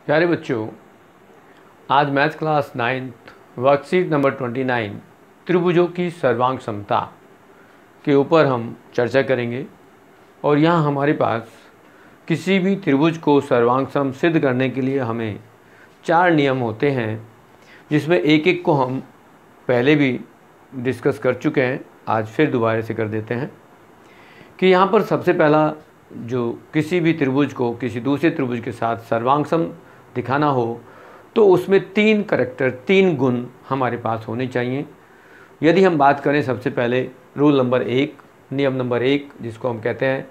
प्यारे बच्चों, आज math class 9th worksheet number 29 त्रिभुजों की सर्वांग समता के ऊपर हम चर्चा करेंगे। और यहाँ हमारे पास किसी भी त्रिभुज को सर्वांग सम सिद्ध करने के लिए हमें 4 नियम होते हैं, जिसमें एक एक को हम पहले भी डिस्कस कर चुके हैं। आज फिर दोबारा से कर देते हैं कि यहाँ पर सबसे पहला जो किसी भी त्रिभुज को किसी दूसरे त्रिभुज के साथ सर्वांग सम दिखाना हो तो उसमें 3 करैक्टर 3 गुण हमारे पास होने चाहिए। यदि हम बात करें सबसे पहले रूल नंबर 1, नियम नंबर 1, जिसको हम कहते हैं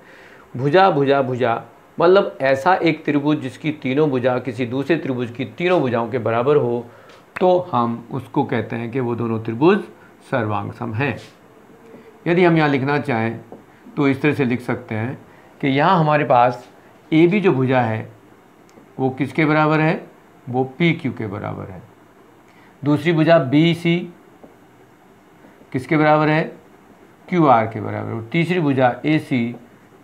भुजा भुजा भुजा, मतलब ऐसा एक त्रिभुज जिसकी तीनों भुजा किसी दूसरे त्रिभुज की तीनों भुजाओं के बराबर हो, तो हम उसको कहते हैं कि वो दोनों त्रिभुज सर्वांग सम हैं। यदि हम यहाँ लिखना चाहें तो इस तरह से लिख सकते हैं कि यहाँ हमारे पास ए बी जो भुजा है वो किसके बराबर है, वो पी क्यू के बराबर है। दूसरी भुजा बी सी किसके बराबर है, क्यू आर के बराबर। और तीसरी भुजा ए सी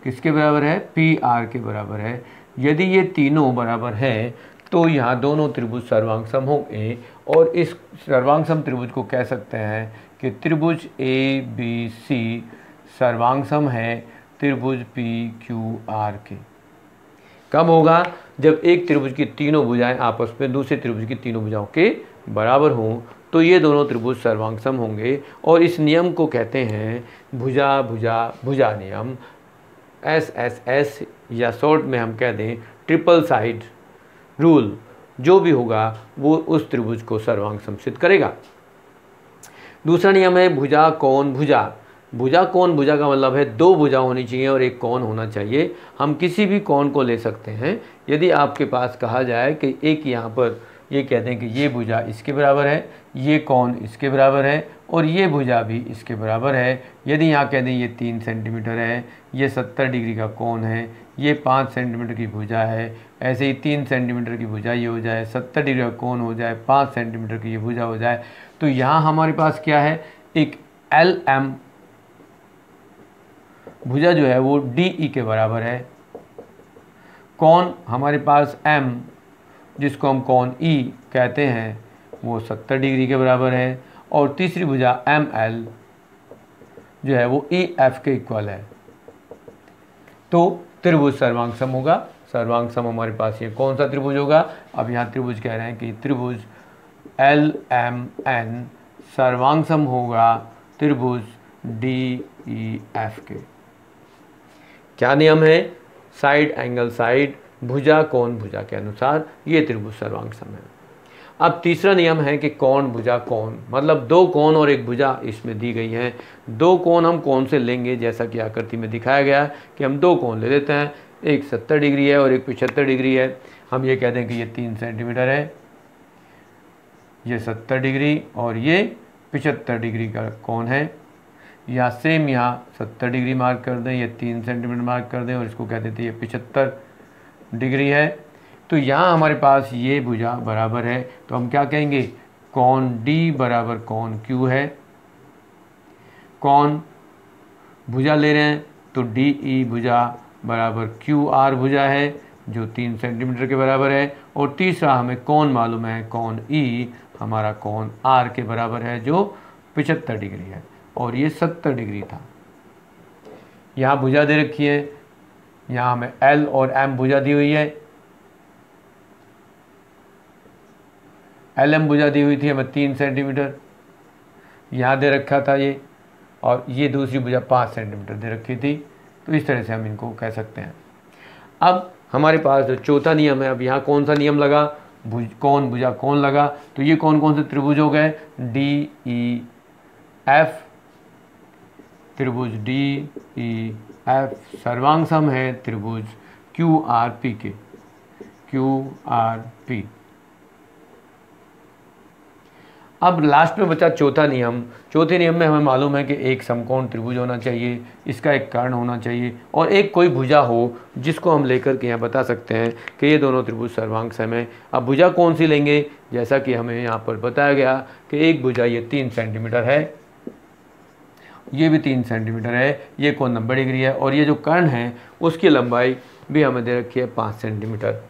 किसके बराबर है, पी आर के बराबर है। यदि ये तीनों बराबर है तो यहाँ दोनों त्रिभुज सर्वांग सम होंगे और इस सर्वांग सम त्रिभुज को कह सकते हैं कि त्रिभुज ए बी सी सर्वांग सम है त्रिभुज पी क्यू आर के। कब होगा, जब एक त्रिभुज की तीनों भुजाएं आपस में दूसरे त्रिभुज की तीनों भुजाओं के बराबर हों, तो ये दोनों त्रिभुज सर्वांग सम होंगे। और इस नियम को कहते हैं भुजा भुजा भुजा नियम, SSS, या शॉर्ट में हम कह दें ट्रिपल साइड रूल। जो भी होगा वो उस त्रिभुज को सर्वांग सम सिद्ध करेगा। दूसरा नियम है भुजा कोण भुजा। भुजा कोण भुजा का मतलब है 2 भुजा होनी चाहिए और एक कोण होना चाहिए। हम किसी भी कोण को ले सकते हैं। यदि आपके पास कहा जाए कि एक यहाँ पर ये कहते हैं कि ये भुजा इसके बराबर है, ये कोण इसके बराबर है और ये भुजा भी इसके बराबर है। यदि यहाँ कह दें ये 3 सेंटीमीटर है, ये 70 डिग्री का कोण है, ये 5 सेंटीमीटर की भुजा है, ऐसे ही 3 सेंटीमीटर की भुजा ये हो जाए, 70 डिग्री का कोण हो जाए, 5 सेंटीमीटर की ये भुजा हो जाए, तो यहाँ हमारे पास क्या है, एक LM भुजा जो है वो DE के बराबर है। कोण हमारे पास M, जिसको हम कोण E कहते हैं, वो 70 डिग्री के बराबर है। और तीसरी भुजा ML जो है वो EF के इक्वल है। तो त्रिभुज सर्वांग सम होगा। सर्वांग सम हमारे पास ये कौन सा त्रिभुज होगा, अब यहाँ त्रिभुज कह रहे हैं कि त्रिभुज LMN सर्वांग सम होगा त्रिभुज DEF के। क्या नियम है, साइड एंगल साइड भुजा कोण भुजा के अनुसार ये त्रिभुज सर्वांग सम है। अब तीसरा नियम है कि कोण भुजा कोण, मतलब 2 कोण और एक भुजा इसमें दी गई हैं। 2 कोण हम कौन से लेंगे, जैसा कि आकृति में दिखाया गया कि हम 2 कोण ले लेते हैं, एक 70 डिग्री है और एक 75 डिग्री है। हम ये कहते हैं कि ये 3 सेंटीमीटर है, ये 70 डिग्री और ये 75 डिग्री का कोण है। यहाँ सेम यहाँ 70 डिग्री मार्क कर दें, ये 3 सेंटीमीटर मार्क कर दें और इसको कह देते हैं ये 75 डिग्री है। तो यहाँ हमारे पास ये भुजा बराबर है, तो हम क्या कहेंगे, कोण D बराबर कोण Q है। कोण भुजा ले रहे हैं तो DE भुजा बराबर QR भुजा है जो 3 सेंटीमीटर के बराबर है। और तीसरा हमें कोण मालूम है, कोण E हमारा कोण R के बराबर है जो 75 डिग्री है और ये 70 डिग्री था। यहाँ भुजा दे रखी है, यहाँ हमें L और M भुजा दी हुई है। LM भुजा दी हुई थी हमें 3 सेंटीमीटर, यहाँ दे रखा था ये, और ये दूसरी भुजा 5 सेंटीमीटर दे रखी थी। तो इस तरह से हम इनको कह सकते हैं। अब हमारे पास जो चौथा नियम है, अब यहाँ कौन सा नियम लगा, कोण भुजा कोण लगा। तो ये कौन कौन से त्रिभुज हो गए, DEF, त्रिभुज DEF सर्वांग सम है त्रिभुज QRP के, QRP। अब लास्ट में बचा चौथा नियम। चौथे नियम में हमें मालूम है कि एक समकोण त्रिभुज होना चाहिए, इसका एक कर्ण होना चाहिए और एक कोई भुजा हो जिसको हम लेकर के यहाँ बता सकते हैं कि ये दोनों त्रिभुज सर्वांग सम है। अब भुजा कौन सी लेंगे, जैसा कि हमें यहाँ पर बताया गया कि एक भुजा ये 3 सेंटीमीटर है, ये भी 3 सेंटीमीटर है, ये कोण 90 डिग्री है और ये जो कर्ण है उसकी लंबाई भी हमें दे रखी है 5 सेंटीमीटर।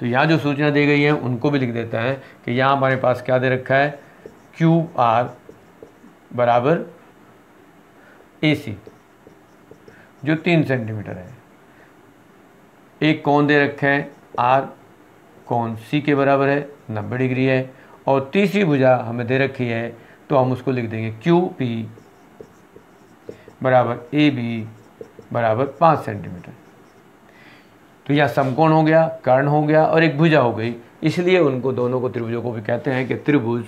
तो यहाँ जो सूचना दी गई है उनको भी लिख देता है कि यहाँ हमारे पास क्या दे रखा है, क्यू आर बराबर ए सी जो 3 सेंटीमीटर है। एक कोण दे रखे हैं आर, कोण सी के बराबर है 90 डिग्री है, और तीसरी भुजा हमें दे रखी है तो हम उसको लिख देंगे क्यू पी बराबर ए बी बराबर 5 सेंटीमीटर। तो यह समकोण हो गया, कर्ण हो गया और एक भुजा हो गई, इसलिए उनको दोनों को त्रिभुजों को भी कहते हैं कि त्रिभुज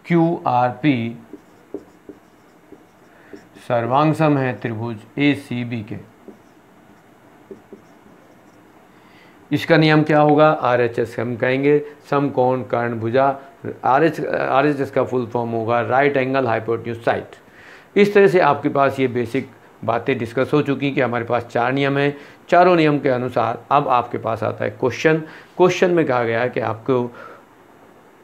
क्यू आर पी सर्वांग सम है त्रिभुज ए सी बी के। इसका नियम क्या होगा, RHS हम कहेंगे समकोण कर्ण भुजा। RHS का फुल फॉर्म होगा राइट एंगल हाइपोटेन्यूज साइड। इस तरह से आपके पास ये बेसिक बातें डिस्कस हो चुकी कि हमारे पास 4 नियम हैं। चारों नियम के अनुसार अब आपके पास आता है क्वेश्चन में कहा गया है कि आपको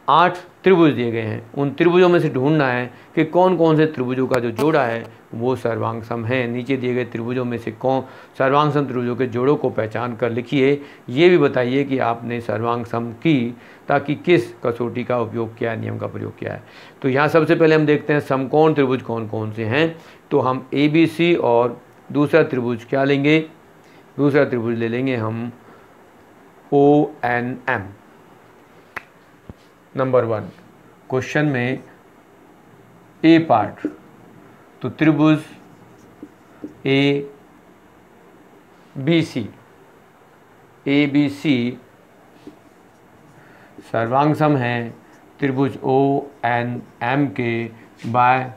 8 त्रिभुज दिए गए हैं, उन त्रिभुजों में से ढूंढना है कि कौन कौन से त्रिभुजों का जो जोड़ा है वो सर्वांग सम है। नीचे दिए गए त्रिभुजों में से कौन सर्वांग सम त्रिभुजों के जोड़ों को पहचान कर लिखिए। ये भी बताइए कि आपने सर्वांग सम की ताकि किस कसौटी का उपयोग किया है, नियम का प्रयोग किया है। तो यहाँ सबसे पहले हम देखते हैं समकोण त्रिभुज कौन कौन से हैं। तो हम ABC और दूसरा त्रिभुज क्या लेंगे, दूसरा त्रिभुज ले लेंगे हम ONM। नंबर 1 क्वेश्चन में ए पार्ट, तो त्रिभुज ABC सर्वांग सम है त्रिभुज ONM के by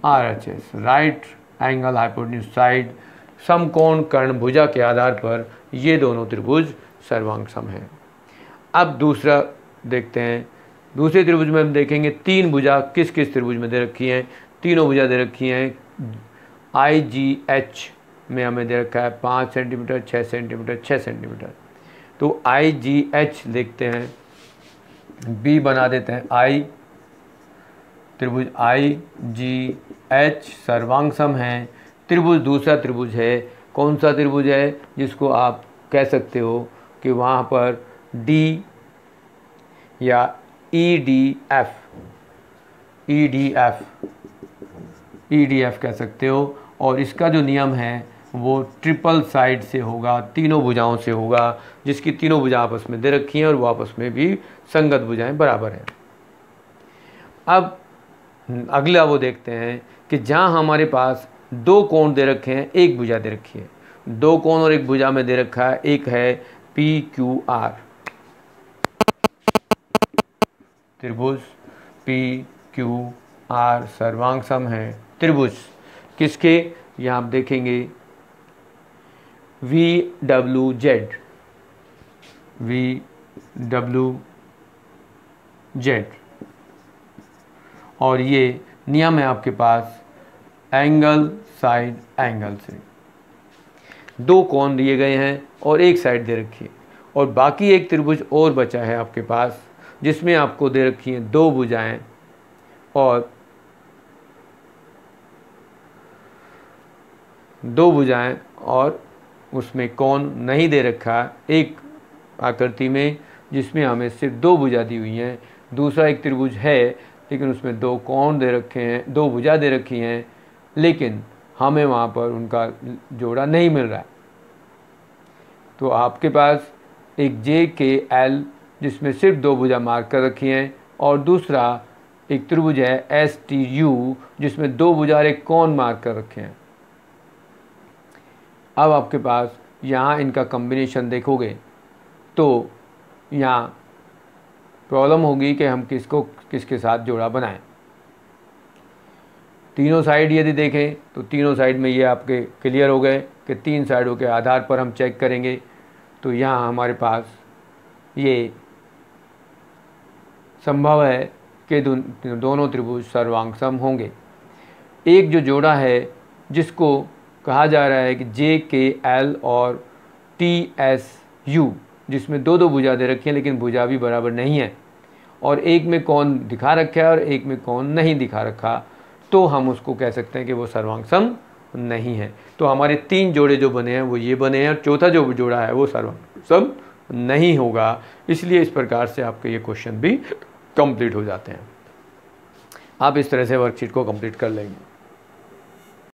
RHS right angle hypotenuse side. समकोण कर्ण भुजा के आधार पर ये दोनों त्रिभुज सर्वांग सम हैं। अब दूसरा देखते हैं, दूसरे त्रिभुज में हम देखेंगे 3 भुजा किस किस त्रिभुज में दे रखी हैं। तीनों भुजा दे रखी हैं IGH में हमें दे रखा है 5 सेंटीमीटर, 6 सेंटीमीटर, 6 सेंटीमीटर। तो IGH देखते हैं, B बना देते हैं I, त्रिभुज IGH सर्वांग सम है त्रिभुज। दूसरा त्रिभुज है, कौन सा त्रिभुज है, जिसको आप कह सकते हो कि वहाँ पर D या EDF कह सकते हो। और इसका जो नियम है वो ट्रिपल साइड से होगा, तीनों भुजाओं से होगा, जिसकी तीनों भुजा आपस में दे रखी हैं और वो आपस में भी संगत भुजाएं बराबर हैं। अब अगला वो देखते हैं कि जहाँ हमारे पास 2 कोण दे रखे हैं, एक भुजा दे रखी है। 2 कोण और एक भुजा में दे रखा है, एक है PQR त्रिभुज PQR सर्वांग सम है त्रिभुज किसके, यहाँ आप देखेंगे VWZ और ये नियम है आपके पास एंगल साइड एंगल से। 2 कोण दिए गए हैं और एक साइड दे रखी है, और बाकी एक त्रिभुज और बचा है आपके पास जिसमें आपको दे रखी हैं 2 भुजाएं और 2 भुजाएं और उसमें कोण नहीं दे रखा, एक आकृति में जिसमें हमें सिर्फ 2 भुजा दी हुई हैं। दूसरा एक त्रिभुज है लेकिन उसमें 2 कोण दे रखे हैं, 2 भुजा दे रखी हैं, लेकिन हमें वहाँ पर उनका जोड़ा नहीं मिल रहा है। तो आपके पास एक JKL जिसमें सिर्फ 2 भुजा मार्क कर रखी हैं, और दूसरा एक त्रिभुज है STU जिसमें 2 भुजा और एक कोण मार्क कर रखे हैं। अब आपके पास यहाँ इनका कॉम्बिनेशन देखोगे तो यहाँ प्रॉब्लम होगी कि हम किसके साथ जोड़ा बनाएं। तीनों साइड यदि देखें तो तीनों साइड में ये आपके क्लियर हो गए कि 3 साइडों के आधार पर हम चेक करेंगे। तो यहाँ हमारे पास ये संभव है कि दोनों त्रिभुज सर्वांग सम होंगे। एक जो जोड़ा है जिसको कहा जा रहा है कि JKL और TSU जिसमें 2 भुजा दे रखी हैं लेकिन भुजा भी बराबर नहीं है, और एक में कोण दिखा रखा है और एक में कोण नहीं दिखा रखा, तो हम उसको कह सकते हैं कि वो सर्वांग सम नहीं है। तो हमारे 3 जोड़े जो बने हैं वो ये बने हैं, और चौथा जो जोड़ा है वो सर्वांग सम नहीं होगा, इसलिए इस प्रकार से आपके ये क्वेश्चन भी कंप्लीट हो जाते हैं। आप इस तरह से वर्कशीट को कंप्लीट कर लेंगे।